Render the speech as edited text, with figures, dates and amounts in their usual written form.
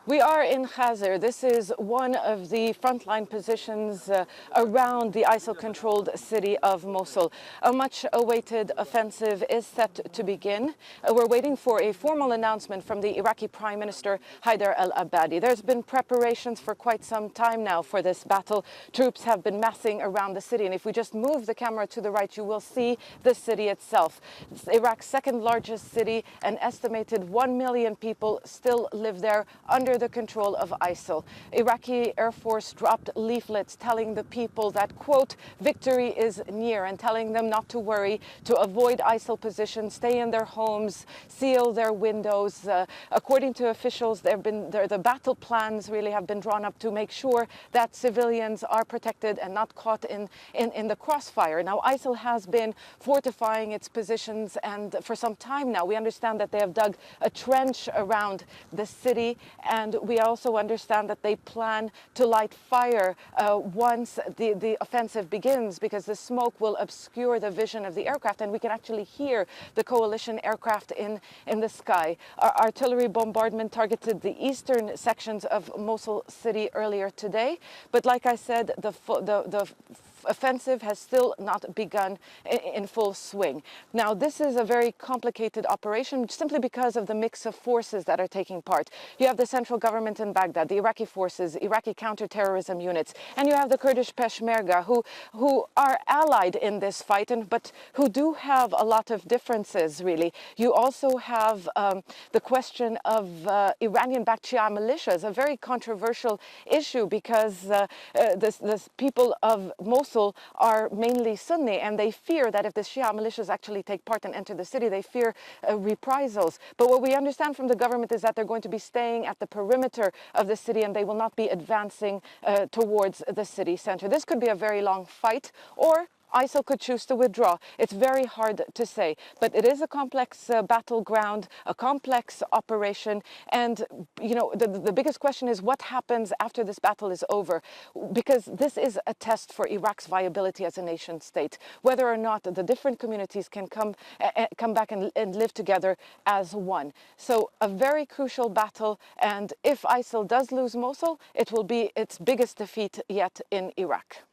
We are in Khazir. This is one of the frontline positions around the ISIL-controlled city of Mosul. A much-awaited offensive is set to begin. We're waiting for a formal announcement from the Iraqi Prime Minister Haider al-Abadi. There's been preparations for quite some time now for this battle. Troops have been massing around the city, and if we just move the camera to the right, you will see the city itself. It's Iraq's second largest city. An estimated 1 million people still live there under the control of ISIL. Iraqi Air Force dropped leaflets telling the people that, quote, victory is near, and telling them not to worry, to avoid ISIL positions, stay in their homes, seal their windows. According to officials, the battle plans really have been drawn up to make sure that civilians are protected and not caught in the crossfire. Now, ISIL has been fortifying its positions, and for some time now, we understand that they have dug a trench around the city, and we also understand that they plan to light fire once the offensive begins, because the smoke will obscure the vision of the aircraft, and we can actually hear the coalition aircraft in the sky. Artillery bombardment targeted the eastern sections of Mosul city earlier today, but like I said, the offensive has still not begun in full swing. Now, this is a very complicated operation simply because of the mix of forces that are taking part. You have the central government in Baghdad, the Iraqi forces, Iraqi counterterrorism units, and you have the Kurdish Peshmerga who are allied in this fight, but who do have a lot of differences, really. You also have the question of Iranian-backed Shia militias, a very controversial issue because the people of Mosul are mainly Sunni, and they fear that if the Shia militias actually take part and enter the city, they fear reprisals. But what we understand from the government is that they're going to be staying at the perimeter of the city, and they will not be advancing towards the city center. This could be a very long fight, or ISIL could choose to withdraw. It's very hard to say, but it is a complex battleground, a complex operation, and you know, the biggest question is what happens after this battle is over, because this is a test for Iraq's viability as a nation state, whether or not the different communities can come back and live together as one. So a very crucial battle, and if ISIL does lose Mosul, it will be its biggest defeat yet in Iraq.